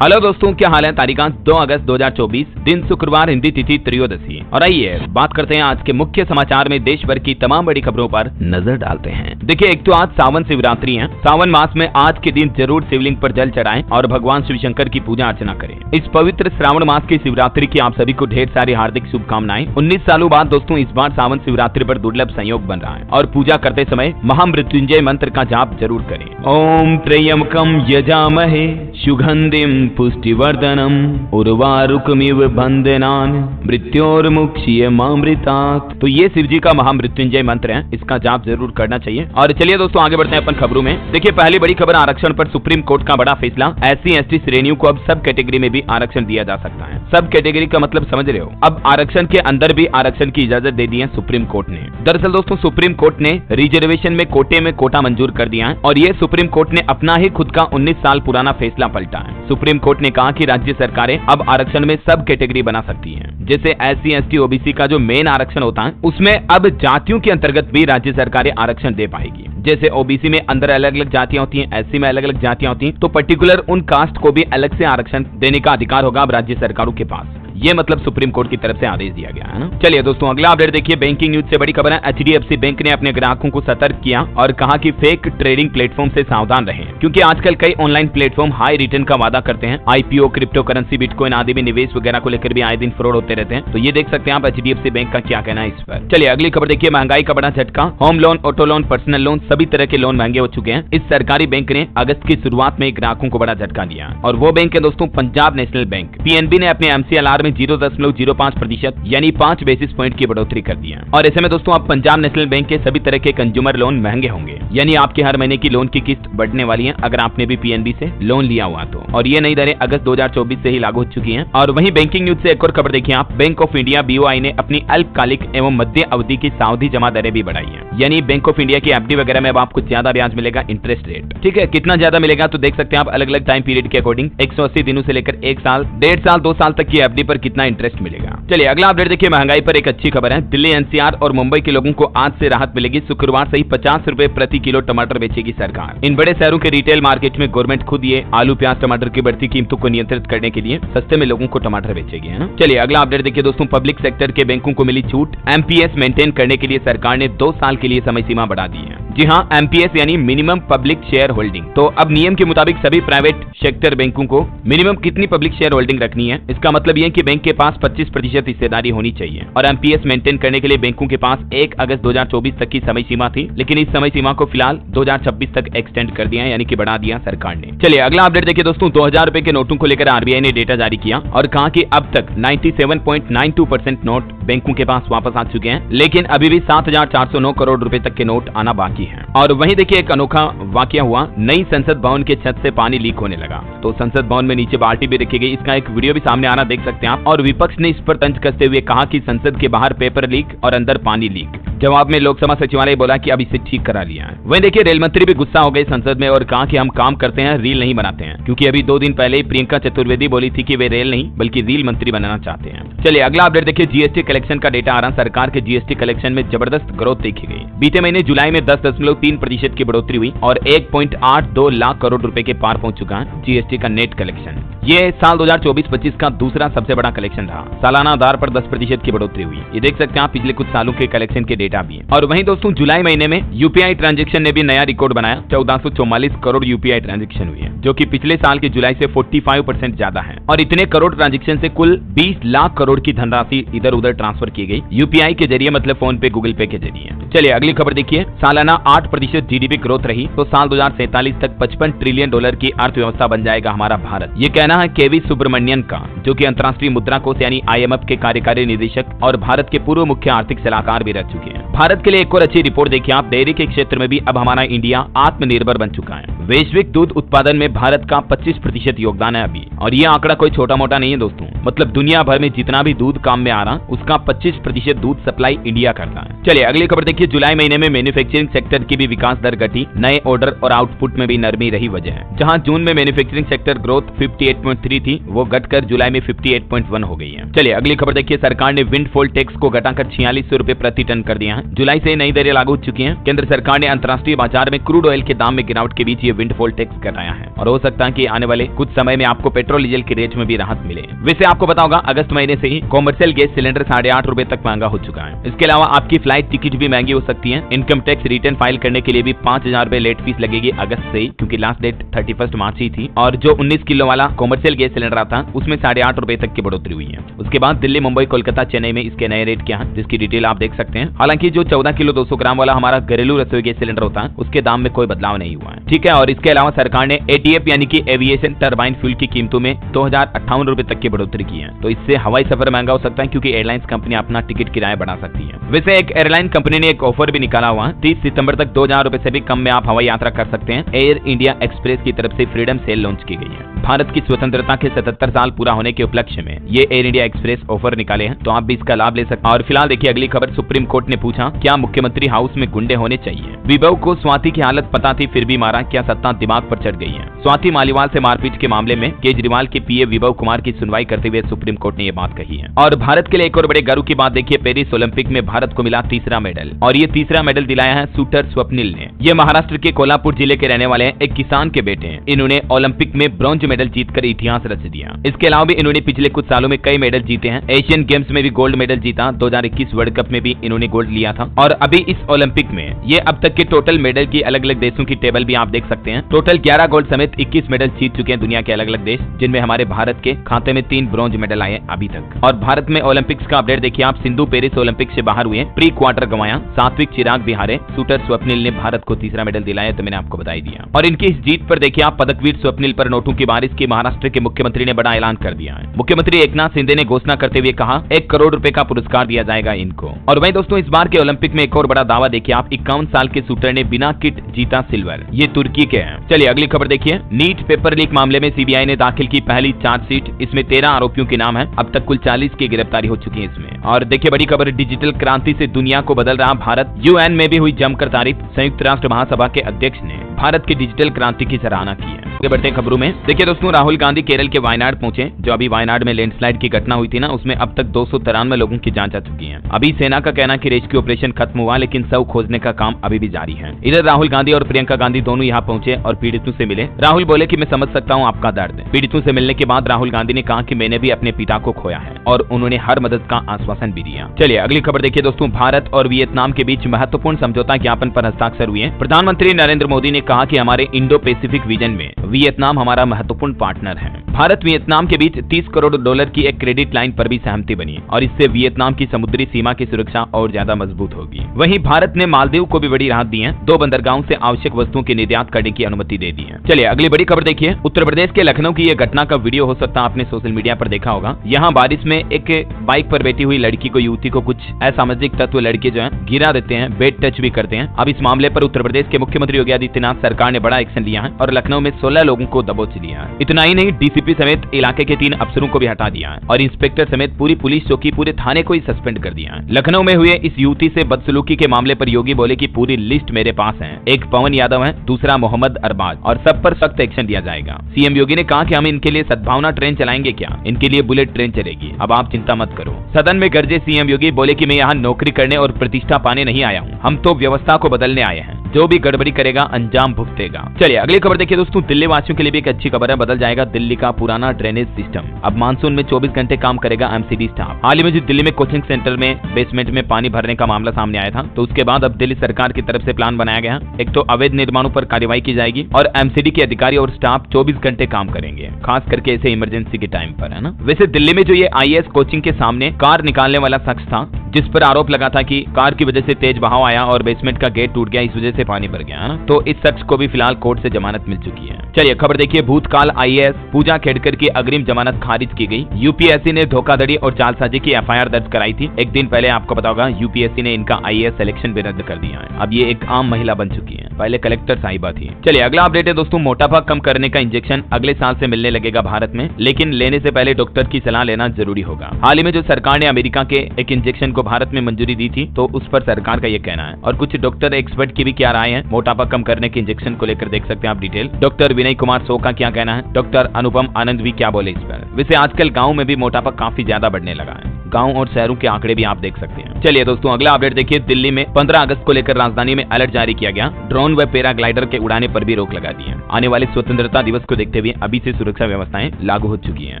Hello दोस्तों, क्या हाल है। तारीख 2 अगस्त 2024, दिन शुक्रवार, हिंदी तिथि त्रयोदशी। और आइए बात करते हैं आज के मुख्य समाचार में देश भर की तमाम बड़ी खबरों पर नजर डालते हैं। देखिए, एक तो आज सावन शिवरात्रि है। सावन मास में आज के दिन जरूर शिवलिंग पर जल चढ़ाएं और भगवान शिव शंकर की पूजा अर्चना करें। इस पवित्र श्रावण मास की शिवरात्रि की आप सभी को ढेर सारी हार्दिक शुभकामनाएं। 19 सालों बाद दोस्तों इस बार सावन शिवरात्रि पर दुर्लभ संयोग बन रहा है और पूजा करते समय महामृत्युंजय मंत्र का जाप जरूर करें। ओम त्र्यंबकम यजामहे सुगंधिम पुष्टिवर्धनम उर्वारुकमिव बंधनान मृत्योर्मुक्षीयमामृतात्। तो ये शिव जी का महामृत्युंजय मंत्र है, इसका जाप जरूर करना चाहिए। और चलिए दोस्तों आगे बढ़ते हैं अपन खबरों में। देखिए, पहली बड़ी खबर, आरक्षण पर सुप्रीम कोर्ट का बड़ा फैसला। SC ST श्रेणियों को अब सब कैटेगरी में भी आरक्षण दिया जा सकता है। सब कैटेगरी का मतलब समझ रहे हो, अब आरक्षण के अंदर भी आरक्षण की इजाजत दे दी है सुप्रीम कोर्ट ने। दरअसल दोस्तों सुप्रीम कोर्ट ने रिजर्वेशन में कोटे में कोटा मंजूर कर दिया है और ये सुप्रीम कोर्ट ने अपना ही खुद का 19 साल पुराना फैसला पलटा है। सुप्रीम कोर्ट ने कहा कि राज्य सरकारें अब आरक्षण में सब कैटेगरी बना सकती हैं। जैसे SC ST OBC का जो मेन आरक्षण होता है उसमें अब जातियों के अंतर्गत भी राज्य सरकारें आरक्षण दे पाएगी। जैसे OBC में अंदर अलग अलग जातियां होती हैं, SC में अलग अलग जातियां होती हैं, तो पर्टिकुलर उन कास्ट को भी अलग से आरक्षण देने का अधिकार होगा अब राज्य सरकारों के पास। ये मतलब सुप्रीम कोर्ट की तरफ से आदेश दिया गया है ना। चलिए दोस्तों अगला अपडेट देखिए, बैंकिंग न्यूज से बड़ी खबर है। HDFC बैंक ने अपने ग्राहकों को सतर्क किया और कहा कि फेक ट्रेडिंग प्लेटफॉर्म से सावधान रहें, क्योंकि आजकल कई ऑनलाइन प्लेटफॉर्म हाई रिटर्न का वादा करते हैं। IPO, क्रिप्टो करेंसी, बिटकॉइन आदि में निवेश वगैरह को लेकर भी आए दिन फ्रॉड होते रहते हैं। तो ये देख सकते हैं आप HDFC बैंक का क्या कहना है इस पर। चलिए अगली खबर देखिए, महंगाई का बड़ा झटका। Home loan, auto loan, personal loan सभी तरह के लोन महंगे हो चुके हैं। इस सरकारी बैंक ने अगस्त की शुरुआत में ग्राहकों को बड़ा झटका दिया और वो बैंक है दोस्तों पंजाब नेशनल बैंक। PNB ने अपने MCLR में 0.05% यानी 5 बेसिस पॉइंट की बढ़ोतरी कर दी है। और ऐसे में दोस्तों अब पंजाब नेशनल बैंक के सभी तरह के कंज्यूमर लोन महंगे होंगे, यानी आपके हर महीने की लोन की किस्त बढ़ने वाली है अगर आपने भी PNB से लोन लिया हुआ तो। और ये नई दरें अगस्त 2024 से ही लागू हो चुकी हैं। और वहीं बैंकिंग न्यूज से एक और खबर देखिए आप, बैंक ऑफ इंडिया BOI ने अपनी अल्पकालिक एवं मध्य अवधि की सावधि जमा दरें भी बढ़ाई है। यानी बैंक ऑफ इंडिया की FD वगैरह में अब आपको ज्यादा ब्याज मिलेगा, इंटरेस्ट रेट। ठीक है, कितना ज्यादा मिलेगा तो देख सकते हैं आप अलग अलग टाइम पीरियड के अकॉर्डिंग 180 दिनों से लेकर 1 साल, 1.5 साल, 2 साल तक की FD पर कितना इंटरेस्ट मिलेगा। चलिए अगला अपडेट देखिए, महंगाई पर एक अच्छी खबर है। दिल्ली NCR और मुंबई के लोगों को आज से राहत मिलेगी। शुक्रवार से ही 50 रुपए प्रति किलो टमाटर बेचेगी सरकार। इन बड़े शहरों के रिटेल मार्केट में गवर्नमेंट खुद ये आलू, प्याज, टमाटर की बढ़ती कीमतों को नियंत्रित करने के लिए सस्ते में लोगों को टमाटर बेचेगी, है ना। चलिए अगला अपडेट देखिए दोस्तों, पब्लिक सेक्टर के बैंकों को मिली छूट। MPS मेंटेन करने के लिए सरकार ने 2 साल के लिए समय सीमा बढ़ा दी है। जी हाँ, MPS यानी मिनिमम पब्लिक शेयर होल्डिंग। तो अब नियम के मुताबिक सभी प्राइवेट सेक्टर बैंकों को मिनिमम कितनी पब्लिक शेयर होल्डिंग रखनी है, इसका मतलब यह कि बैंक के पास 25% हिस्सेदारी होनी चाहिए। और MPS मेंटेन करने के लिए बैंकों के पास 1 अगस्त 2024 तक की समय सीमा थी, लेकिन इस समय सीमा को फिलहाल 2026 तक एक्सटेंड कर दिया है, यानी कि बढ़ा दिया सरकार ने। चलिए अगला अपडेट देखिए दोस्तों, 2000 रुपए के नोटों को लेकर RBI ने डेटा जारी किया और कहा कि अब तक 97.92% नोट बैंकों के पास वापस आ चुके हैं, लेकिन अभी भी 7,409 करोड़ रुपए तक के नोट आना बाकी है। और वहीं देखिए एक अनोखा वाकया हुआ, नई संसद भवन के छत से पानी लीक होने लगा। तो संसद भवन में नीचे बाल्टी भी रखी गई, इसका एक वीडियो भी सामने आना देख सकते हैं आप। और विपक्ष ने इस पर तंज कसते हुए कहा कि संसद के बाहर पेपर लीक और अंदर पानी लीक। जवाब में लोकसभा सचिवालय बोला कि अब इसे ठीक करा लिया है। वहीं देखिए रेल मंत्री भी गुस्सा हो गए संसद में और कहा कि हम काम करते हैं, रील नहीं बनाते हैं, क्योंकि अभी 2 दिन पहले ही प्रियंका चतुर्वेदी बोली थी कि वे रेल नहीं बल्कि रील मंत्री बनना चाहते हैं। चलिए अगला अपडेट देखिए, GST कलेक्शन का डेटा आ रहा। सरकार के GST कलेक्शन में जबरदस्त ग्रोथ देखी गई। बीते महीने जुलाई में 10.3% की बढ़ोतरी हुई और 1.82 लाख करोड़ रुपए के पार पहुंच चुका है GST का नेट कलेक्शन। ये साल 2024-25 का दूसरा सबसे बड़ा कलेक्शन रहा। सालाना आधार पर 10% की बढ़ोतरी हुई। ये देख सकते हैं आप पिछले कुछ सालों के कलेक्शन के डेटा भी है। और वहीं दोस्तों जुलाई महीने में UPI ट्रांजैक्शन ने भी नया रिकॉर्ड बनाया। 1444 करोड़ UPI ट्रांजैक्शन हुई है, जो कि पिछले साल के जुलाई से 45% ज्यादा है। और इतने करोड़ ट्रांजैक्शन से कुल 20 लाख करोड़ की धनराशि इधर उधर ट्रांसफर की गई UPI के जरिए, मतलब फोन पे, गूगल पे के जरिए। चलिए अगली खबर देखिए, सालाना 8% GDP ग्रोथ रही तो साल 2047 तक $55 ट्रिलियन की अर्थव्यवस्था बन जाएगा हमारा भारत। ये कहना है KV सुब्रमण्यन का, जो कि अंतर्राष्ट्रीय मुद्रा कोष यानी IMF के कार्यकारी निदेशक और भारत के पूर्व मुख्य आर्थिक सलाहकार भी रह चुके हैं। भारत के लिए एक और अच्छी रिपोर्ट देखिए आप, डेयरी के क्षेत्र में भी अब हमारा इंडिया आत्मनिर्भर बन चुका है। वैश्विक दूध उत्पादन में भारत का 25% योगदान है अभी। और ये आंकड़ा कोई छोटा मोटा नहीं है दोस्तों, मतलब दुनिया भर में जितना भी दूध काम में आ रहा उसका 25% दूध सप्लाई इंडिया करता है। चलिए अगली खबर देखिए, जुलाई महीने में मैन्युफैक्चरिंग सेक्टर की भी विकास दर घटी। नए ऑर्डर और आउटपुट में भी नरमी रही वजह है। जहां जून में मैन्युफैक्चरिंग सेक्टर ग्रोथ 58.3 थी, वो घटकर जुलाई में 58.1 हो गई है। चलिए अगली खबर देखिए, सरकार ने विंडफॉल टैक्स को घटाकर 4600 रुपए प्रति टन कर दिया बढ़िया है। जुलाई से नई दरें लागू हो चुकी हैं। केंद्र सरकार ने अंतर्राष्ट्रीय बाजार में क्रूड ऑयल के दाम में गिरावट के बीच ये विंडफॉल टैक्स कराया है और हो सकता है कि आने वाले कुछ समय में आपको पेट्रोल डीजल के रेट में भी राहत मिले। वैसे आपको पता होगा अगस्त महीने से ही कॉमर्शियल गैस सिलेंडर 8.5 रुपए तक महंगा हो चुका है। इसके अलावा आपकी फ्लाइट टिकट भी महंगी हो सकती है। इनकम टैक्स रिटर्न फाइल करने के लिए भी 5,000 रुपए लेट फीस लगेगी अगस्त से ही, क्योंकि लास्ट डेट 31 मार्च ही थी। और जो 19 किलो वाला कॉमर्शियल गैस सिलेंडर आता उसमें 8.5 रुपए तक की बढ़ोतरी हुई है। उसके बाद दिल्ली, मुंबई, कोलकाता, चेन्नई में इसके नए रेट क्या है जिसकी डिटेल आप देख सकते हैं। हालांकि जो 14 किलो 200 ग्राम वाला हमारा घरेलू रसोई गैस सिलेंडर होता है उसके दाम में कोई बदलाव नहीं हुआ है, ठीक है। और इसके अलावा सरकार ने एटीएफ यानी कि एविएशन टरबाइन फ्यूल की कीमतों में 2,058 रुपए तक की बढ़ोतरी की है। तो इससे हवाई सफर महंगा हो सकता है क्योंकि एयरलाइंस कंपनी अपना टिकट किराया बढ़ा सकती है। वैसे एक एयरलाइन कंपनी ने एक ऑफर भी निकाला हुआ है। 30 सितंबर तक 2,000 रुपए से भी कम में आप हवाई यात्रा कर सकते हैं। एयर इंडिया एक्सप्रेस की तरफ से फ्रीडम सेल लॉन्च की गई है। भारत की स्वतंत्रता के 77 साल पूरा होने के उपलक्ष्य में ये एयर इंडिया एक्सप्रेस ऑफर निकाले हैं, तो आप भी इसका लाभ ले सकते हैं। और फिलहाल देखिए अगली खबर, सुप्रीम कोर्ट ने पूछा क्या मुख्यमंत्री हाउस में गुंडे होने चाहिए। विभव को स्वाति की हालत पता थी फिर भी मारा, क्या सत्ता दिमाग पर चढ़ गई है। स्वाति मालीवाल से मारपीट के मामले में केजरीवाल के पीए विभव कुमार की सुनवाई करते हुए सुप्रीम कोर्ट ने यह बात कही है। और भारत के लिए एक और बड़े गर्व की बात देखिए, पेरिस ओलंपिक में भारत को मिला तीसरा मेडल और ये तीसरा मेडल दिलाया है शूटर स्वप्निल ने। ये महाराष्ट्र के कोल्हापुर जिले के रहने वाले एक किसान के बेटे हैं। इन्होंने ओलंपिक में ब्रॉन्ज मेडल जीतकर इतिहास रच दिया। इसके अलावा भी इन्होंने पिछले कुछ सालों में कई मेडल जीते हैं। एशियन गेम्स में भी गोल्ड मेडल जीता, 2021 वर्ल्ड कप में भी इन्होंने गोल्ड लिया था। और अभी इस ओलंपिक में ये अब तक के टोटल मेडल की अलग अलग देशों की टेबल भी आप देख सकते हैं। टोटल 11 गोल्ड समेत 21 मेडल जीत चुके हैं दुनिया के अलग अलग देश, जिनमें हमारे भारत के खाते में 3 ब्रॉन्ज मेडल आए अभी तक। और भारत में ओलंपिक्स का अपडेट देखिए आप, सिंधु पेरिस ओलंपिक से बाहर हुए, प्री क्वार्टर गंवाया, सात्विक चिराग भी हारे, शूटर स्वप्निल ने भारत को तीसरा मेडल दिलाया, तो मैंने आपको बता ही दिया। और इनकी इस जीत पर देखिए आप, पदकवीर स्वप्निल पर नोटों की बारिश की महाराष्ट्र के मुख्यमंत्री ने बड़ा ऐलान कर दिया है। मुख्यमंत्री एकनाथ शिंदे ने घोषणा करते हुए कहा 1 करोड़ रुपए का पुरस्कार दिया जाएगा इनको। और वहीं दोस्तों इस बार के ओलंपिक में एक और बड़ा दावा देखिए आप, 51 साल के शूटर ने बिना किट जीता सिल्वर, ये तुर्की के हैं। चलिए अगली खबर देखिए, नीट पेपर लीक मामले में सीबीआई ने दाखिल की पहली चार्जशीट। इसमें 13 आरोपियों के नाम है। अब तक कुल 40 की गिरफ्तारी हो चुकी है इसमें। और देखिए बड़ी खबर, डिजिटल क्रांति से दुनिया को बदल रहा भारत, यूएन में भी हुई जमकर तारीफ। संयुक्त राष्ट्र महासभा के अध्यक्ष ने भारत की डिजिटल क्रांति की सराहना की है। आगे बढ़ते हैं खबरों में। देखिए दोस्तों, राहुल गांधी केरल के वायनाड पहुंचे। जो अभी वायनाड में लैंडस्लाइड की घटना हुई थी ना, उसमें अब तक 293 लोगों की जांच आ चुकी है। अभी सेना का कहना है कि रेस्क्यू ऑपरेशन खत्म हुआ, लेकिन शव खोजने का काम अभी भी जारी है। इधर राहुल गांधी और प्रियंका गांधी दोनों यहाँ पहुंचे और पीड़ितों से मिले। राहुल बोले कि मैं समझ सकता हूँ आपका दर्द। पीड़ितों से मिलने के बाद राहुल गांधी ने कहा कि मैंने भी अपने पिता को खोया है और उन्होंने हर मदद का आश्वासन भी दिया। चलिए अगली खबर देखिए दोस्तों, भारत और वियतनाम के बीच महत्वपूर्ण समझौता ज्ञापन पर हस्ताक्षर हुए। प्रधानमंत्री नरेंद्र मोदी ने कहा कि हमारे इंडो पैसिफिक विजन में वियतनाम हमारा महत्वपूर्ण पार्टनर है। भारत वियतनाम के बीच 30 करोड़ डॉलर की एक क्रेडिट लाइन पर भी सहमति बनी और इससे वियतनाम की समुद्री सीमा की सुरक्षा और ज्यादा मजबूत होगी। वहीं भारत ने मालदीव को भी बड़ी राहत दी है। 2 बंदरगाहों से आवश्यक वस्तुओं की निर्यात करने की अनुमति दे दी है। चलिए अगली बड़ी खबर देखिए, उत्तर प्रदेश के लखनऊ की यह घटना का वीडियो हो सकता है आपने सोशल मीडिया पर देखा होगा। यहाँ बारिश में एक बाइक पर बैठी हुई लड़की को, युवती को कुछ असामाजिक तत्व लड़के जो है गिरा देते हैं, बेड टच भी करते हैं। अब इस मामले पर उत्तर प्रदेश के मुख्यमंत्री योगी आदित्यनाथ सरकार ने बड़ा एक्शन लिया है और लखनऊ में 16 लोगों को दबोच लिया है। इतना ही नहीं, डीसीपी समेत इलाके के 3 अफसरों को भी हटा दिया है और इंस्पेक्टर समेत पूरी पुलिस चौकी, पूरे थाने को ही सस्पेंड कर दिया है। लखनऊ में हुए इस युवती से बदसलूकी के मामले पर योगी बोले कि पूरी लिस्ट मेरे पास है। एक पवन यादव है, दूसरा मोहम्मद अरबाज, और सब पर सख्त एक्शन लिया जाएगा। सीएम योगी ने कहा कि हम इनके लिए सद्भावना ट्रेन चलाएंगे, क्या इनके लिए बुलेट ट्रेन चलेगी, अब आप चिंता मत करो। सदन में गरजे सीएम योगी, बोले कि मैं यहाँ नौकरी करने और प्रतिष्ठा पाने नहीं आया हूँ, हम तो व्यवस्था को बदलने आए हैं। जो भी गड़बड़ी करेगा अंजाम भुगतेगा। चलिए अगली खबर देखिए दोस्तों, दिल्ली वासियों के लिए भी एक अच्छी खबर है, बदल जाएगा दिल्ली का पुराना ड्रेनेज सिस्टम। अब मानसून में 24 घंटे काम करेगा एमसीडी स्टाफ। हाल ही में जो दिल्ली में कोचिंग सेंटर में बेसमेंट में पानी भरने का मामला सामने आया था, तो उसके बाद अब दिल्ली सरकार की तरफ से प्लान बनाया गया। एक तो अवैध निर्माणों पर कार्रवाई की जाएगी और एमसीडी के अधिकारी और स्टाफ 24 घंटे काम करेंगे, खास करके ऐसे इमरजेंसी के टाइम पर, है ना। वैसे दिल्ली में जो ये आईएएस कोचिंग के सामने कार निकालने वाला शख्स था, जिस पर आरोप लगा था कि कार की वजह से तेज बहाव आया और बेसमेंट का गेट टूट गया, इस वजह से पानी भर गया, है ना। तो इस शख्स को भी फिलहाल कोर्ट से जमानत मिल चुकी है। चलिए खबर देखिए, भूतकाल आईएएस पूजा खेड़कर की अग्रिम जमानत खारिज की गई। यूपीएससी ने धोखाधड़ी और जालसाजी की एफआईआर दर्ज कराई थी। एक दिन पहले आपको पता होगा यूपीएससी ने इनका आईएएस सिलेक्शन भी रद्द कर दिया है। अब ये एक आम महिला बन चुकी है, पहले कलेक्टर साहिबा थी। चलिए अगला अपडेट है दोस्तों, मोटापा कम करने का इंजेक्शन अगले साल से मिलने लगेगा भारत में, लेकिन लेने से पहले डॉक्टर की सलाह लेना जरूरी होगा। हाल ही में जो सरकार ने अमेरिका के एक इंजेक्शन को भारत में मंजूरी दी थी, तो उस पर सरकार का ये कहना है और कुछ डॉक्टर एक्सपर्ट की भी क्या राय है मोटापा कम करने के इंजेक्शन को लेकर, देख सकते हैं आप डिटेल। डॉक्टर विनय कुमार सो का क्या कहना है, डॉक्टर अनुपम आनंद भी क्या बोले इस पर। वैसे आजकल गाँव में भी मोटापा काफी ज्यादा बढ़ने लगा है। गाँव और शहरों के आंकड़े भी आप देख सकते हैं। चलिए दोस्तों अगला अपडेट देखिए, दिल्ली में 15 अगस्त को लेकर राजधानी में अलर्ट जारी किया गया। ड्रोन व पैराग्लाइडर के उड़ाने पर भी रोक लगा दी है। आने वाले स्वतंत्रता दिवस को देखते हुए अभी से सुरक्षा व्यवस्थाएं लागू हो चुकी हैं।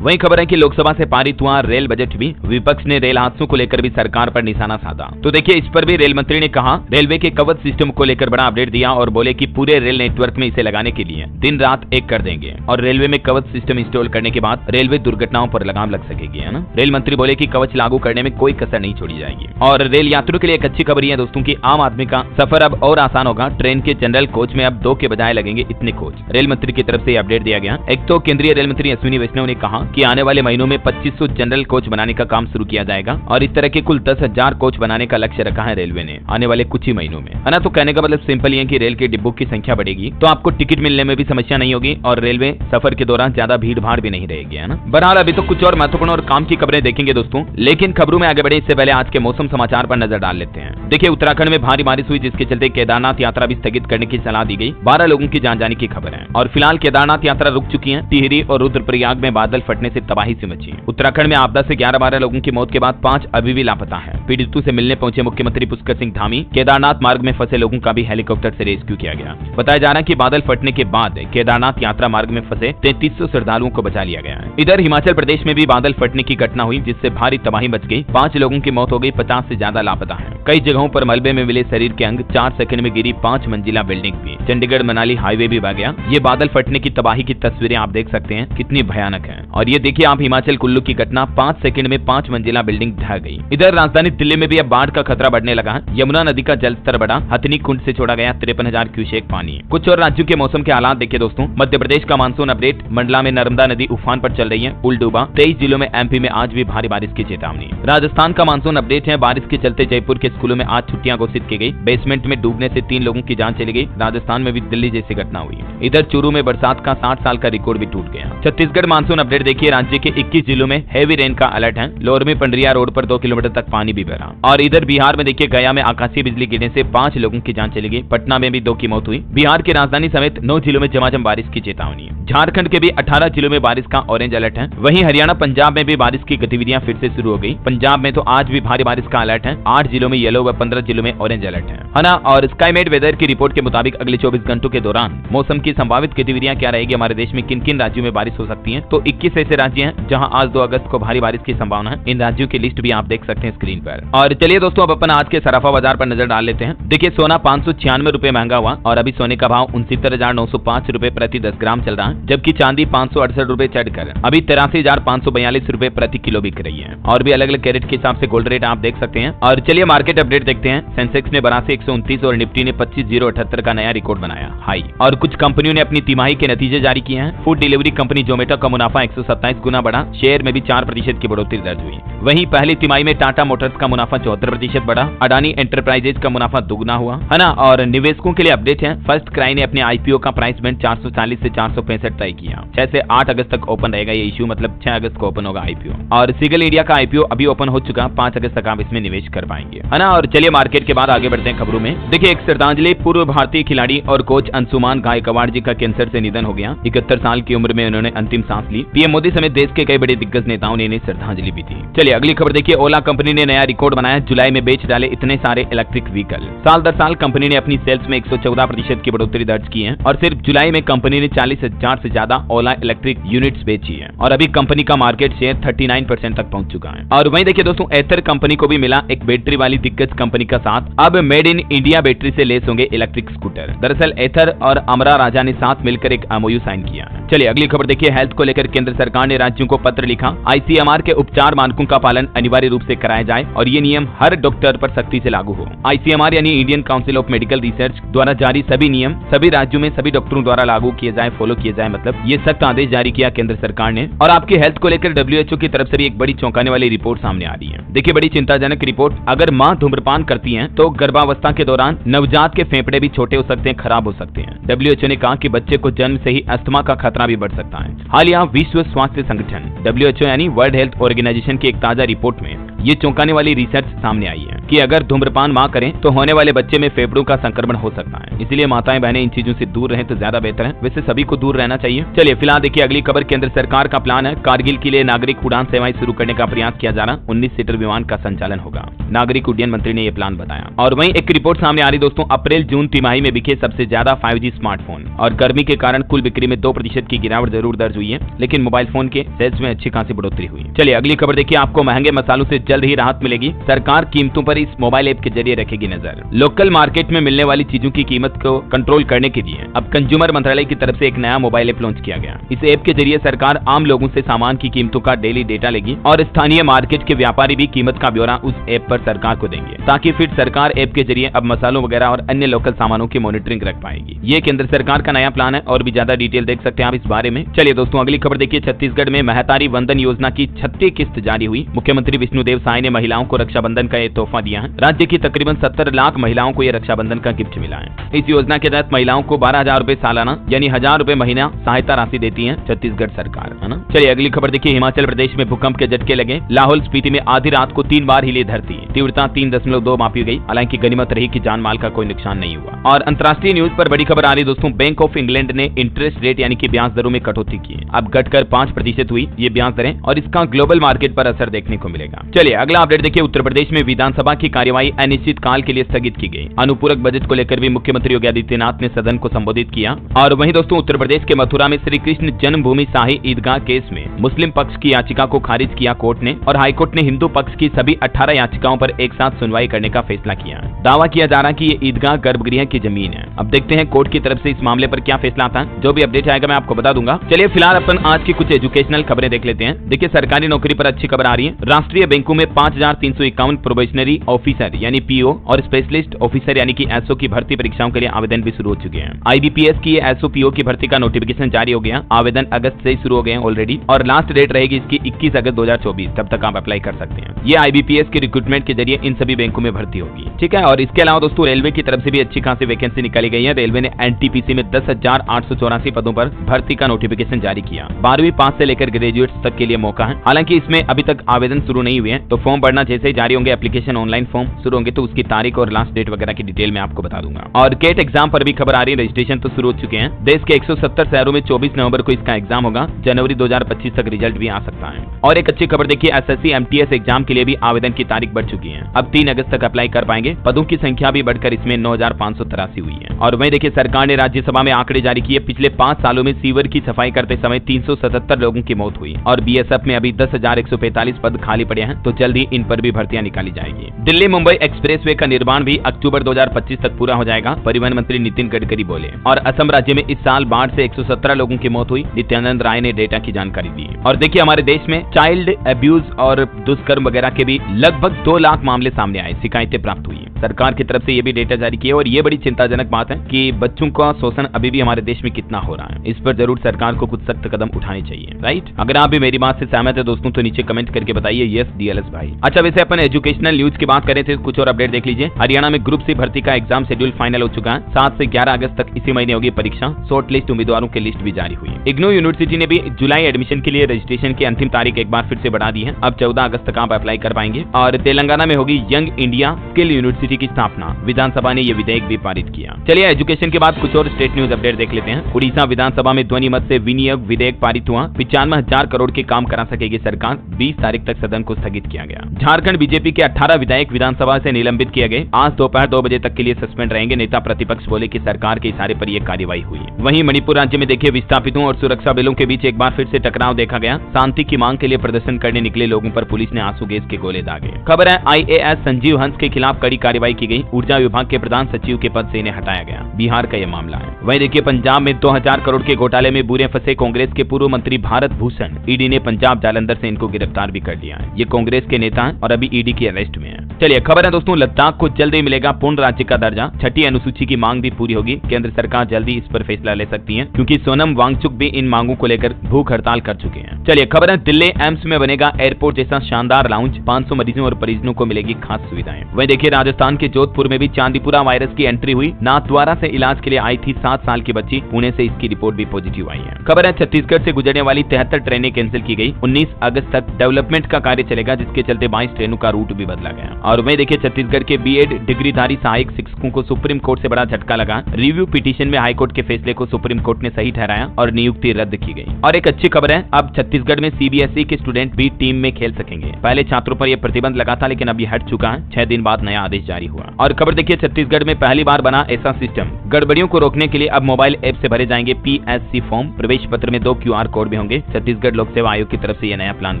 वहीं खबर है कि लोकसभा से पारित हुआ रेल बजट भी, विपक्ष ने रेल हादसों को लेकर भी सरकार पर निशाना साधा। तो देखिए इस पर भी रेल मंत्री ने कहा, रेलवे के कवच सिस्टम को लेकर बड़ा अपडेट दिया और बोले कि पूरे रेल नेटवर्क में इसे लगाने के लिए दिन रात एक कर देंगे और रेलवे में कवच सिस्टम इंस्टॉल करने के बाद रेलवे दुर्घटनाओं पर लगाम लग सकेगी, है ना। रेल मंत्री बोले कि कवच लागू करने में कोई कसर नहीं छोड़ी जाएगी। और रेल यात्रियों के लिए एक अच्छी खबर है दोस्तों की आम आदमी का सफर अब और आसान होगा। ट्रेन के जनरल कोच में अब 2 के बजाय लगेंगे इतने कोच। रेल मंत्री की तरफ से अपडेट दिया गया। एक तो केंद्रीय रेल मंत्री अश्विनी वैष्णव ने कहा कि आने वाले महीनों में 2500 जनरल कोच बनाने का काम शुरू किया जाएगा और इस तरह के कुल 10,000 कोच बनाने का लक्ष्य रखा है रेलवे ने आने वाले कुछ ही महीनों में, है ना। तो कहने का मतलब सिंपल है कि रेल के डिब्बों की संख्या बढ़ेगी तो आपको टिकट मिलने में भी समस्या नहीं होगी और रेलवे सफर के दौरान ज्यादा भीड़ भाड़ भी नहीं रहेगी, है ना। बहरहाल अभी तो कुछ और महत्वपूर्ण और काम की खबरें देखेंगे दोस्तों, लेकिन खबरों में आगे बढ़े इससे पहले आज के मौसम समाचार पर नजर डाल लेते हैं। देखिए उत्तराखंड में भारी बारिश हुई जिसके चलते केदारनाथ यात्रा भी स्थगित करने की सलाह दी गई। 12 लोगों की जान जाने की खबर है और फिलहाल केदारनाथ यात्रा रुक चुकी है। टिहरी और रुद्रप्रयाग में बादल फटने से तबाही से मची। उत्तराखंड में आपदा से 11-12 लोगों की मौत के बाद 5 अभी भी लापता है। पीड़ितों से मिलने पहुंचे मुख्यमंत्री पुष्कर सिंह धामी, केदारनाथ मार्ग में फंसे लोगों का भी हेलीकॉप्टर से रेस्क्यू किया गया। बताया जा रहा है कि बादल फटने के बाद केदारनाथ यात्रा मार्ग में फंसे 3300 श्रद्धालुओं को बचा लिया गया है। इधर हिमाचल प्रदेश में भी बादल फटने की घटना हुई जिससे भारी तबाही मच गई। 5 लोगों की मौत हो गई, 50 से ज्यादा लापता है। कई जगहों पर मलबे में मिले शरीर के अंग, 4 सेकंड में गिरी 5 मंजिला बिल्डिंग भी। चंडीगढ़ मनाली हाईवे भी बह गया। ये बादल फटने की तबाही की तस्वीरें आप देख सकते हैं कितनी भयानक है। और ये देखिए आप हिमाचल कुल्लू की घटना, 5 सेकंड में 5 मंजिला बिल्डिंग ढह गई। इधर राजधानी दिल्ली में भी अब बाढ़ का खतरा बढ़ने लगा है। यमुना नदी का जलस्तर बढ़ा, हथनी कुंड से छोड़ा गया 53,000 क्यूसेक पानी। कुछ और राज्यों के मौसम के हालात देखिए दोस्तों। मध्य प्रदेश का मानसून अपडेट, मंडला में नर्मदा नदी उफान पर चल रही है, पुल डूबा। 23 जिलों में एमपी में आज भी भारी बारिश की चेतावनी। राजस्थान का मानसून अपडेट है, बारिश के चलते जयपुर के स्कूलों में आज छुट्टियां घोषित की गई। बेसमेंट में डूबने से 3 लोगों की जान चली गई। राजस्थान में भी दिल्ली जैसी घटना हुई। इधर चूरू में बरसात का 60 साल का रिकॉर्ड भी टूट गया। छत्तीसगढ़ मानसून अपडेट देखिए, राज्य के 21 जिलों में हेवी रेन का अलर्ट है। लोरमी पंडरिया रोड पर 2 किलोमीटर तक पानी भी बह। और इधर बिहार में देखिए गया में आकाशीय बिजली गिरने से 5 लोगों की जान चली गई। पटना में भी 2 की मौत हुई। बिहार की राजधानी समेत 9 जिलों में झमाझम बारिश की चेतावनी। झारखंड के भी 18 जिलों में बारिश का ऑरेंज अलर्ट है। वहीं हरियाणा पंजाब में भी बारिश की गतिविधियां फिर से शुरू हो गई। पंजाब में तो आज भी भारी बारिश का अलर्ट है। 8 जिलों में येलो व 15 जिलों में ऑरेंज अलर्ट है ना। और स्काईमेट वेदर की रिपोर्ट के मुताबिक अगले 24 घंटों के दौरान मौसम की संभावित गतिविधियां क्या रहेगी, हमारे देश में किन किन राज्यों में बारिश हो सकती है। तो 21 ऐसे राज्य हैं जहां आज 2 अगस्त को भारी बारिश की संभावना है। इन राज्यों की लिस्ट भी आप देख सकते हैं स्क्रीन पर। और चलिए दोस्तों अब अपन आज के सराफा बाजार पर नजर डाल लेते हैं। देखिए सोना 596 रुपए महंगा हुआ और अभी सोने का भाव 69,905 रुपए प्रति 10 ग्राम चल रहा है, जबकि चांदी 568 रुपए चढ़कर अभी 83,542 रुपए प्रति किलो बिक रही है। और भी अलग अलग कैरेट के हिसाब से गोल्ड रेट आप देख सकते हैं। और चलिए मार्केट अपडेट देखते हैं। सेंसेक्स ने 82,129 और निफ्टी ने 25,078 का नया रिकॉर्ड बनाया हाई। और कुछ कंपनियों ने अपनी तिमाही के नतीजे जारी किए हैं। फूड डिलीवरी कंपनी जोमेटो का मुनाफा 127 गुना बढ़ा, शेयर में भी 4% की बढ़ोतरी दर्ज हुई। वहीं पहली तिमाही में टाटा मोटर्स का मुनाफा 74% बढ़ा। अडानी एंटरप्राइजेज का मुनाफा दुगना हुआ, है ना। और निवेशकों के लिए अपडेट है, फर्स्ट क्राई ने अपने आईपीओ का प्राइस बैंड 440 से 465 तय किया। 6 से 8 अगस्त तक ओपन रहेगा ये इश्यू, मतलब 6 अगस्त को ओपन होगा आईपीओ। और सिगल इंडिया का आईपीओ अभी ओपन हो चुका, 5 अगस्त तक आप इसमें निवेश कर पाएंगे, है ना। और चलिए मार्केट के बाद आगे बढ़ते हैं खबरों में। देखिए एक श्रद्धांजलि, पूर्व भारतीय खिलाड़ी और कोच अंशुमान गायकवाड़ जी का कैंसर से निधन हो गया। 71 साल की उम्र में उन्होंने अंतिम सांस ली। पीएम मोदी समेत देश के कई बड़े दिग्गज नेताओं ने इन्हें श्रद्धांजलि भी दी। चलिए अगली खबर देखिए, ओला कंपनी ने नया रिकॉर्ड बनाया, जुलाई में बेच डाले इतने सारे इलेक्ट्रिक व्हीकल। साल दर साल कंपनी ने अपनी सेल्स में 114% की बढ़ोतरी दर्ज की है और सिर्फ जुलाई में कंपनी ने 40,000 से ज्यादा ओला इलेक्ट्रिक यूनिट्स बेची है। और अभी कंपनी का मार्केट शेयर 39% तक पहुंच चुका है। और वहीं देखिए दोस्तों, एथर कंपनी को भी मिला एक बैटरी वाली दिग्गज कंपनी का साथ। अब मेड इन इंडिया बैटरी से लेस होंगे इलेक्ट्रिक स्कूटर। दरअसल एथर और अमरा राजा ने साथ मिलकर एक एमओयू साइन किया। चलिए अगली खबर देखिए, हेल्थ को लेकर केंद्र सरकार ने राज्यों को पत्र लिखा। आईसीएमआर के उपचार मानकों का पालन अनिवार्य रूप से कराया जाए और ये नियम हर डॉक्टर पर सख्ती से लागू हो। आईसीएमआर यानी Indian council of medical research द्वारा जारी सभी नियम सभी राज्यों में सभी डॉक्टरों द्वारा लागू किए जाए, फॉलो किए जाए, मतलब ये सख्त आदेश जारी किया केंद्र सरकार ने। और आपकी हेल्थ को लेकर डब्ल्यूएचओ की तरफ से भी एक बड़ी चौंकाने वाली रिपोर्ट सामने आ रही है। देखिए बड़ी चिंताजनक रिपोर्ट, अगर मां धूम्रपान करती हैं तो गर्भावस्था के दौरान नवजात के फेफड़े भी छोटे हो सकते हैं, खराब हो सकते हैं। डब्ल्यूएचओ ने कहा कि बच्चे को जन्म से ही अस्थमा का खतरा भी बढ़ सकता है। हालिया विश्व स्वास्थ्य संगठन डब्ल्यूएचओ यानी वर्ल्ड हेल्थ ऑर्गेनाइजेशन की एक ताजा रिपोर्ट में ये चौंकाने वाली रिसर्च सामने आई है। कि अगर धूम्रपान मां करें तो होने वाले बच्चे में फेफड़ों का संक्रमण हो सकता है, इसलिए माताएं बहनें इन चीजों से दूर रहें तो ज्यादा बेहतर है। वैसे सभी को दूर रहना चाहिए। चलिए फिलहाल देखिए अगली खबर। केंद्र सरकार का प्लान है कारगिल के लिए नागरिक उड़ान सेवाएं शुरू करने का प्रयास किया जा रहा। 19 सीटर विमान का संचालन होगा, नागरिक उड्डयन मंत्री ने यह प्लान बताया। और वहीं एक रिपोर्ट सामने आ रही दोस्तों, अप्रैल जून तिमाही में बिके सबसे ज्यादा 5G स्मार्टफोन। और गर्मी के कारण कुल बिक्री में 2% की गिरावट जरूर दर्ज हुई है, लेकिन मोबाइल फोन के सेल्स में अच्छी खासी बढ़ोतरी हुई। चलिए अगली खबर देखिए, आपको महंगे मसालों से जल्द ही राहत मिलेगी। सरकार कीमतों पर इस मोबाइल ऐप के जरिए रखेगी नजर। लोकल मार्केट में मिलने वाली चीजों की कीमत को कंट्रोल करने के लिए अब कंज्यूमर मंत्रालय की तरफ से एक नया मोबाइल ऐप लॉन्च किया गया। इस ऐप के जरिए सरकार आम लोगों से सामान की कीमतों का डेली डेटा लेगी और स्थानीय मार्केट के व्यापारी भी कीमत का ब्यौरा उस ऐप पर सरकार को देंगे, ताकि फिर सरकार ऐप के जरिए अब मसालों वगैरह और अन्य लोकल सामानों की मॉनिटरिंग रख पाएगी। ये केंद्र सरकार का नया प्लान है और भी ज्यादा डिटेल देख सकते हैं आप इस बारे में। चलिए दोस्तों अगली खबर देखिए, छत्तीसगढ़ में महतारी वंदन योजना की 36 किस्त जारी हुई। मुख्यमंत्री विष्णुदेव साय ने महिलाओं को रक्षाबंधन का यह तोहफा दिया है। राज्य की तकरीबन 70 लाख महिलाओं को यह रक्षाबंधन का गिफ्ट मिला है। इस योजना के तहत महिलाओं को 12,000 रुपए सालाना यानी 1,000 रुपए महीना सहायता राशि देती है छत्तीसगढ़ सरकार, है ना। चलिए अगली खबर देखिए, हिमाचल प्रदेश में भूकंप के झटके लगे। लाहौल स्पीति में आधी रात को 3 बार हिली धरती, तीव्रता 3.2 मापी गई। हालांकि गनीमत रही कि जान माल का कोई नुकसान नहीं हुआ। और अंतर्राष्ट्रीय न्यूज पर बड़ी खबर आ रही दोस्तों, बैंक ऑफ इंग्लैंड ने इंटरेस्ट रेट यानी कि ब्याज दरों में कटौती की, अब घटकर 5% हुई ये ब्याज दरें और इसका ग्लोबल मार्केट पर असर देखने को मिलेगा। चलिए अगला अपडेट देखिए, उत्तर प्रदेश में विधानसभा की कार्यवाही अनिश्चित काल के लिए स्थगित की गई। अनुपूरक बजट को लेकर भी मुख्यमंत्री योगी आदित्यनाथ ने सदन को संबोधित किया। और वहीं दोस्तों उत्तर प्रदेश के मथुरा में श्री कृष्ण जन्मभूमि शाही ईदगाह केस में मुस्लिम पक्ष की याचिका को खारिज किया कोर्ट ने और हाईकोर्ट ने हिंदू पक्ष की सभी 18 याचिकाओं पर एक साथ सुनवाई करने का फैसला किया। दावा किया जा रहा कि ये ईदगाह गर्भगृह की जमीन है। अब देखते हैं कोर्ट की तरफ से इस मामले पर क्या फैसला आता है। जो भी अपडेट आएगा मैं आपको बता दूंगा। चलिए फिलहाल अपन आज की कुछ एजुकेशनल खबरें देख लेते हैं। देखिए सरकारी नौकरी पर अच्छी खबर आ रही है। राष्ट्रीय बैंकों में 5,351 प्रोबेशनरी ऑफिसर यानी पीओ और स्पेशलिस्ट ऑफिसर यानी कि एसओ की भर्ती परीक्षाओं के लिए आवेदन भी शुरू हो चुके हैं। आईबीपीएस की एसओ पीओ की भर्ती का नोटिफिकेशन जारी हो गया। आवेदन अगस्त से ही शुरू हो गए हैं ऑलरेडी और लास्ट डेट रहेगी इसकी 21 अगस्त 2024। तब तक आप अप्लाई कर सकते हैं। ये आईबीपीएस के रिक्रूटमेंट के जरिए इन सभी बैंकों में भर्ती होगी, ठीक है। और इसके अलावा दोस्तों रेलवे की तरफ से भी अच्छी खासी वैकेंसी निकाली गई है। रेलवे ने एनटीपीसी में 10,884 पदों पर भर्ती का नोटिफिकेशन जारी किया। 12वीं पास से लेकर ग्रेजुएट तक के लिए मौका है। हालांकि इसमें अभी तक आवेदन शुरू नहीं हुए हैं, तो फॉर्म भरना जैसे ही जारी होंगे, एप्लीकेशन ऑनलाइन फॉर्म शुरू होंगे तो उसकी तारीख और लास्ट डेट वगैरह की डिटेल में आपको बता दूंगा। और गेट एग्जाम पर भी खबर आ रही है, रजिस्ट्रेशन तो शुरू हो चुके हैं। देश के 170 शहरों में 24 नवंबर को इसका एग्जाम होगा। जनवरी 2025 तक रिजल्ट भी आ सकता है। और एक अच्छी खबर देखिए, एसएससी एमटीएस एग्जाम के लिए भी आवेदन की तारीख बढ़ चुकी है। अब 3 अगस्त तक अप्लाई कर पाएंगे। पदों की संख्या भी बढ़कर इसमें 9,583 हुई है। और वहीं देखिए सरकार ने राज्यसभा में आंकड़े जारी किए। पिछले 5 सालों में सीवर की सफाई करते समय 377 लोगों की मौत हुई और बीएसएफ में अभी 10,145 पद खाली पड़े हैं, तो जल्द ही इन पर भी भर्तियां निकाली जाएगी। दिल्ली मुंबई एक्सप्रेसवे का निर्माण भी अक्टूबर 2025 तक पूरा हो जाएगा, परिवहन मंत्री नितिन गडकरी बोले। और असम राज्य में इस साल बाढ़ से 117 लोगों की मौत हुई, नित्यानंद राय ने डेटा की जानकारी दी। और देखिए हमारे देश में चाइल्ड अब्यूज और दुष्कर्म वगैरह के भी लगभग 2 लाख मामले सामने आए, शिकायतें प्राप्त हुई। सरकार की तरफ से ये भी डेटा जारी किया और ये बड़ी चिंताजनक बात है कि बच्चों का शोषण अभी भी हमारे देश में कितना हो रहा है। इस पर जरूर सरकार को कुछ सख्त कदम उठाने चाहिए, राइट। अगर आप भी मेरी बात से सहमत है दोस्तों तो नीचे कमेंट करके बताइए यस डीएलएस भाई। अच्छा वैसे अपन एजुकेशनल न्यूज की बात करें थे, कुछ और अपडेट देख लीजिए। हरियाणा में ग्रुप सी भर्ती का एग्जाम शेड्यूल फाइनल हो चुका है। 7 से 11 अगस्त तक इसी महीने होगी परीक्षा। शॉर्ट लिस्ट उम्मीदवारों की लिस्ट भी जारी हुई। इग्नू यूनिवर्सिटी ने भी जुलाई एडमिशन के लिए रजिस्ट्रेशन की अंतिम तारीख एक बार फिर से बढ़ा दी है। अब 14 अगस्त तक आप अप्लाई कर पाएंगे। और तेलंगाना में होगी यंग इंडिया स्किल यूनिवर्सिटी की स्थापना। विधानसभा ने यह विधेयक भी पारित किया। चलिए एजुकेशन के बाद कुछ और स्टेट न्यूज अपडेट देख लेते हैं। उड़ीसा विधानसभा में ध्वनि मत से विनियोग विधेयक पारित हुआ। 95,000 करोड़ के काम करा सकेगी सरकार। 20 तारीख तक सदन को स्थगित किया गया। झारखंड बीजेपी के 18 विधायक विधानसभा से निलंबित किए गए। आज दोपहर 2 बजे तक के लिए सस्पेंड रहेंगे। नेता प्रतिपक्ष बोले कि सरकार के इशारे पर यह कार्रवाई हुई। वहीं मणिपुर राज्य में देखिए विस्थापितों और सुरक्षा बलों के बीच एक बार फिर से टकराव देखा गया। शांति की मांग के लिए प्रदर्शन करने निकले लोगों पर पुलिस ने आंसू गैस के गोले दागे। खबर है आईएएस संजीव हंस के खिलाफ कड़ी कार्रवाई की गई। ऊर्जा विभाग के प्रधान सचिव के पद से इन्हें हटाया गया। बिहार का यह मामला है। वहीं देखिए पंजाब में 2000 करोड़ के घोटाले में बुरे फंसे कांग्रेस के पूर्व मंत्री भारत भूषण। ईडी ने पंजाब जालंधर से इनको गिरफ्तार भी कर लिया है। ये कांग्रेस के नेता हैं और अभी ईडी की अरेस्ट में है। चलिए खबर है दोस्तों, लद्दाख को जल्द ही मिलेगा पूर्ण राज्य का दर्जा। 6ठी अनुसूची की मांग भी पूरी होगी। केंद्र सरकार जल्दी इस पर फैसला ले सकती है, क्योंकि सोनम वांगचुक भी इन मांगों को लेकर भूख हड़ताल कर चुके हैं। चलिए खबर है, दिल्ली एम्स में बनेगा एयरपोर्ट जैसा शानदार लाउंज। 500 मरीजों और परिजनों को मिलेगी खास सुविधाएं। वहीं देखिए राजस्थान के जोधपुर में भी चांदीपुरा वायरस की एंट्री हुई। नाथद्वारा से इलाज के लिए आई थी 7 साल की बच्ची। पुणे से इसकी रिपोर्ट भी पॉजिटिव आई है। खबर है छत्तीसगढ़ से गुजरने वाली 73 ट्रेनें कैंसिल की गई। 19 अगस्त तक डेवलपमेंट का कार्य चलेगा, जिसके चलते 22 ट्रेनों का रूट भी बदला गया। और वहीं देखिए छत्तीसगढ़ के बीएड डिग्रीधारी सहायक शिक्षकों को सुप्रीम कोर्ट से बड़ा झटका लगा। रिव्यू पिटीशन में हाईकोर्ट के फैसले को सुप्रीम कोर्ट ने सही ठहराया और नियुक्ति रद्द की गई। और एक अच्छी खबर है, अब छत्तीसगढ़ में सीबीएसई के स्टूडेंट भी टीम में खेल सकेंगे। पहले छात्रों पर यह प्रतिबंध लगा था, लेकिन अब यह हट चुका है। 6 दिन बाद नया आदेश जारी हुआ। और खबर देखिए छत्तीसगढ़ में पहली बार बना ऐसा सिस्टम, गड़बड़ियों को रोकने के लिए अब मोबाइल ऐप से भरे जाएंगे पीएससी फॉर्म। प्रवेश पत्र में 2 QR कोड भी होंगे। छत्तीसगढ़ लोक सेवा आयोग की तरफ से यह नया प्लान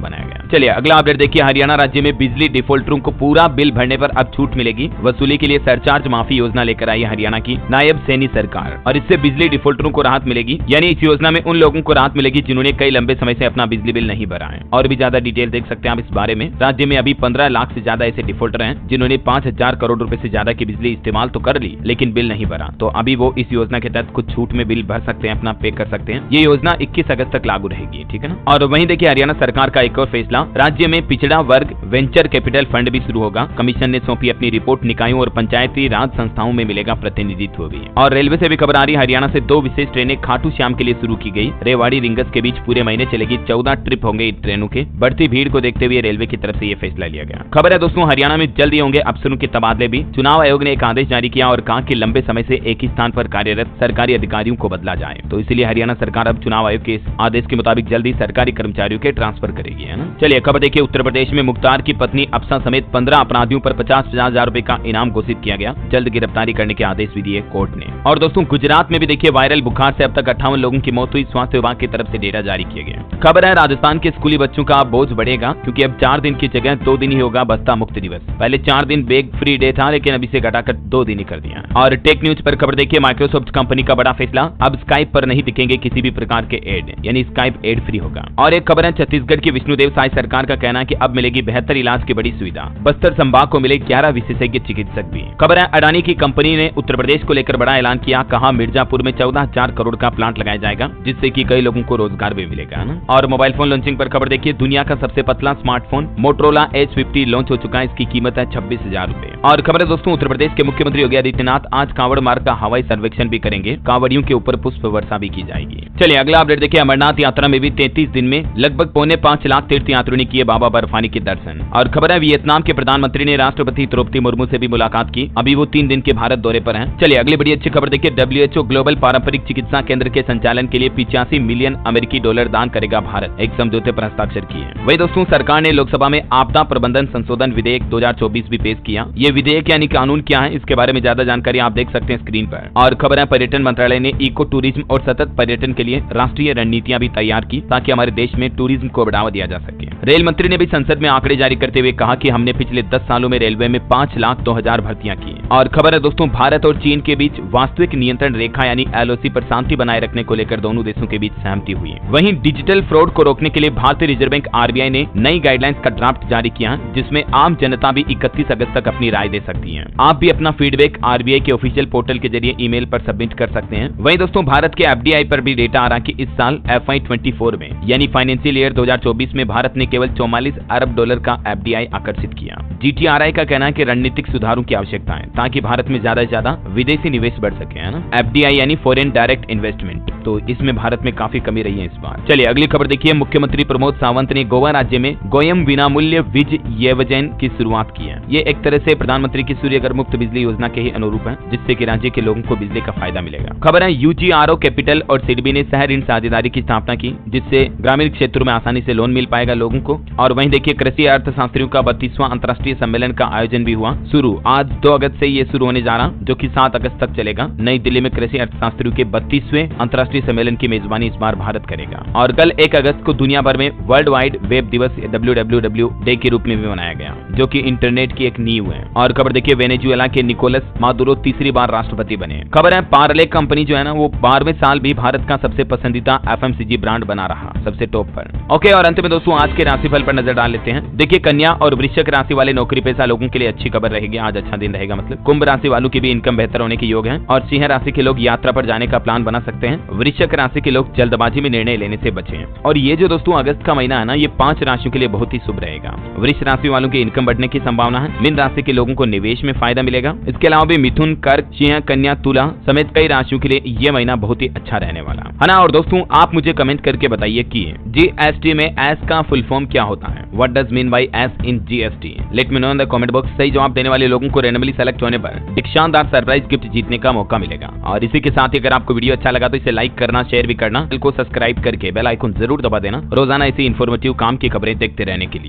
बनाया गया। चलिए अगला अपडेट देखिए, हरियाणा राज्य में बिजली डिफॉल्टरों को पूरा बिल भरने पर अब छूट मिलेगी। वसूली के लिए सरचार्ज माफी योजना लेकर आई हरियाणा की नायब सैनी सरकार, और इससे बिजली डिफॉल्टरों को राहत मिलेगी। यानी इस योजना में उन लोगों को राहत मिलेगी जिन्होंने कई लंबे समय से अपना बिजली बिल नहीं भरा है। और भी ज्यादा डिटेल देख सकते हैं आप इस बारे में। राज्य में अभी 15 लाख से ज्यादा ऐसे डिफॉल्टर हैं जिन्होंने 5000 करोड़ रुपए से ज्यादा की बिजली इस्तेमाल तो कर ली, लेकिन बिल नहीं भरा। तो अभी वो इस योजना के तहत कुछ छूट में बिल भर सकते हैं, अपना पे कर सकते हैं। ये योजना 21 अगस्त तक लागू रहेगी, ठीक है ना। और वहीं देखिए हरियाणा सरकार का एक और फैसला, राज्य में पिछड़ा वर्ग वेंचर कैपिटल फंड भी शुरू होगा। कमीशन ने सौंपी अपनी रिपोर्ट, निकायों और पंचायती राज संस्थाओं में मिलेगा प्रतिनिधित्व भी। और रेलवे से भी खबर आ रही, हरियाणा से 2 विशेष ट्रेनें खाटू श्याम के लिए शुरू की गई। रेवाड़ी रिंगस के बीच पूरे महीने चलेगी। 14 ट्रिप होंगे इन ट्रेनों के। बढ़ती भीड़ को देखते हुए रेलवे की तरफ से यह फैसला लिया गया। खबर है दोस्तों, हरियाणा में जल्द ही होंगे अफसरों के तबादले भी। चुनाव आयोग ने एक आदेश जारी किया और कहा कि लंबे समय से एक ही स्थान पर कार्यरत सरकारी अधिकारियों को बदला जाए। तो इसीलिए हरियाणा सरकार अब चुनाव आयोग के इस आदेश के मुताबिक जल्दी सरकारी कर्मचारियों के ट्रांसफर करेगी, है ना। चलिए खबर देखिए, उत्तर प्रदेश में मुख्तार की पत्नी अफसा समेत 15 अपराधियों पर 50-50 हजार रुपए का इनाम घोषित किया गया। जल्द गिरफ्तारी करने के आदेश भी दिए कोर्ट ने। और दोस्तों गुजरात में भी देखिए वायरल बुखार से अब तक 58 लोगों की मौत हुई। स्वास्थ्य विभाग की तरफ से डेटा जारी किया गया। खबर है राजस्थान के स्कूली बच्चों का बोझ बढ़ेगा, क्योंकि अब 4 दिन की जगह 2 दिन ही होगा बस्ता मुक्त दिवस। पहले 4 दिन बैग फ्री डे था, लेकिन अभी से घटाकर 2 दिन ही कर दिया। और टेक न्यूज पर खबर देखिए, माइक्रोसॉफ्ट कंपनी का बड़ा फैसला, अब स्काइप पर नहीं दिखेंगे किसी भी प्रकार के एड, यानी स्काइप एड फ्री होगा। और एक खबर है, छत्तीसगढ़ की विष्णुदेव साय सरकार का कहना है कि अब मिलेगी बेहतर इलाज की बड़ी सुविधा। बस्तर संभाग को मिले 11 विशेषज्ञ चिकित्सक भी। खबर है अडानी की कंपनी ने उत्तर प्रदेश को लेकर बड़ा ऐलान किया। कहा मिर्जापुर में 14,000 करोड़ का प्लांट लगाया जाएगा, जिससे कि कई लोगों को रोजगार भी मिलेगा ना। और मोबाइल फोन लॉन्चिंग पर खबर देखिए, दुनिया का सबसे पतला स्मार्टफोन मोटरोला H50 लॉन्च हो चुका है। इसकी कीमत है 26,000 रुपए। और खबर है दोस्तों, उत्तर प्रदेश के मुख्यमंत्री योगी आदित्यनाथ आज कांवड़ मार्ग का हवाई सर्वेक्षण भी करेंगे। कांवड़ियों के ऊपर पुष्प वर्षा भी की जाएगी। चलिए अगला अपडेट देखिए, अमरनाथ यात्रा में भी 33 दिन में लगभग 4.25 लाख तीर्थ यात्रियों ने किए बाबा बर्फानी के दर्शन। और खबर है वियतनाम के प्रधानमंत्री ने राष्ट्रपति द्रौपदी मुर्मू से भी मुलाकात की। अभी वो 3 दिन के भारत दौरे पर हैं। चलिए अगली बड़ी अच्छी खबर देखिए, WHO ग्लोबल पारंपरिक चिकित्सा केंद्र के संचालन के लिए 85 मिलियन अमेरिकी डॉलर दान करेगा भारत। एक समझौते पर हस्ताक्षर किए। वही दोस्तों सरकार ने लोकसभा में आपदा प्रबंधन संशोधन विधेयक 2024 भी पेश किया। ये विधेयक यानी कानून क्या है, इसके बारे में ज्यादा जानकारी आप देख सकते हैं स्क्रीन पर। और खबर है पर्यटन मंत्रालय ने इको टूरिज्म और सतत पर्यटन के लिए राष्ट्रीय रणनीतियां भी तैयार की, ताकि हमारे देश में टूरिज्म को बढ़ावा दिया जा सके। रेल मंत्री ने भी संसद में आंकड़े जारी करते हुए कहा कि हमने पिछले 10 सालों में रेलवे में 5,02,000 भर्तियां की। और खबर है दोस्तों भारत और चीन के बीच वास्तविक नियंत्रण रेखा यानी LOC पर शांति बनाए रखने को लेकर दोनों देशों के बीच सहमति हुई। वहीं डिजिटल फ्रॉड को रोकने के लिए भारतीय रिजर्व बैंक RBI ने नई गाइडलाइंस का ड्राफ्ट जारी किया, जिसमें आम जनता भी 31 अगस्त तक अपनी राय दे सकती है। आप भी अपना फीडबैक RBI के ऑफिशियल पोर्टल के जरिए ईमेल पर सबमिट कर सकते हैं। वहीं दोस्तों भारत के FDI पर भी डेटा आ रहा कि इस साल FY24 में यानी फाइनेंशियल ईयर 2024 में भारत ने केवल 44 अरब डॉलर का FDI आकर्षित किया। GTRI का कहना है कि रणनीतिक सुधारों की आवश्यकता है, ताकि भारत में ज्यादा से ज्यादा विदेशी निवेश बढ़ सके, है ना। FDI यानी फॉरेन डायरेक्ट इन्वेस्टमेंट, तो इसमें भारत में काफी कमी रही है इस बार। चलिए अगली खबर देखिए, मुख्यमंत्री प्रमोद सावंत ने गोवा राज्य में गोयम विनामूल्य वीज योजन की शुरुआत की है। ये एक तरह से प्रधानमंत्री की सूर्यघर मुफ्त बिजली योजना के ही अनुरूप है, जिससे कि राज्य के लोगों को बिजली का फायदा मिलेगा। खबर है UGRO कैपिटल और सिडबी ने शहर ऋण साझेदारी की स्थापना की, जिससे ग्रामीण क्षेत्रों में आसानी से लोन मिल पाएगा लोगों को। और वहीं देखिए कृषि अर्थशास्त्रियों का 32वां अंतर्राष्ट्रीय सम्मेलन का आयोजन भी हुआ शुरू। आज 2 अगस्त से ये शुरू होने जा रहा, जो कि 7 अगस्त तक चलेगा। नई दिल्ली में कृषि अर्थशास्त्रियों के 32वें अंतर्राष्ट्रीय सम्मेलन की मेजबानी इस बार भारत करेगा। और कल 1 अगस्त को दुनिया भर में वर्ल्ड वाइड वेब दिवस WWW डे के रूप में भी मनाया गया, जो कि इंटरनेट की एक नींव है। और खबर देखिए वेनेजुएला के निकोलस मादुरो तीसरी बार राष्ट्रपति बने। खबर है पार्ले कंपनी जो है ना, वो 12वें साल भी भारत का सबसे पसंदीदा FMCG ब्रांड बना रहा, सबसे टॉप पर। ओके, और अंत में दोस्तों आज के राशिफल पर नजर डाल लेते हैं। देखिए कन्या और वृश्चिक राशि वाले नौकरी पेशा लोगों के लिए अच्छी खबर रहेगी, आज अच्छा दिन रहेगा मतलब। कुंभ राशि वालों की भी इनकम बेहतर होने के योग है। और सिंह राशि के लोग यात्रा पर जाने का प्लान बना सकते हैं। वृश्चिक राशि के लोग जल्दबाजी में निर्णय लेने से बचें। और ये जो दोस्तों अगस्त का महीना है ना, ये 5 राशियों के लिए बहुत ही शुभ रहेगा। वृश्चिक राशि वालों के इनकम बढ़ने की संभावना है। मीन राशि के लोगों को निवेश में फायदा मिलेगा। इसके अलावा भी मिथुन, कर्क, सिंह, कन्या, तुला समेत कई राशियों के लिए ये महीना बहुत ही अच्छा रहने वाला है ना। और दोस्तों आप मुझे कमेंट करके बताइए कि जीएसटी में एस का फुल फॉर्म क्या होता है। What does mean by S in GST? Let me know in the comment box. सही जवाब देने वाले लोगों को रैंडमली सेलेक्ट होने पर एक शानदार सरप्राइज गिफ्ट जीतने का मौका मिलेगा। और इसी के साथ ही अगर आपको वीडियो अच्छा लगा तो इसे लाइक करना, शेयर भी करना, चैनल को सब्सक्राइब करके बेल आइकन जरूर दबा देना रोजाना ऐसी इन्फॉर्मेटिव काम की खबरें देखते रहने के लिए।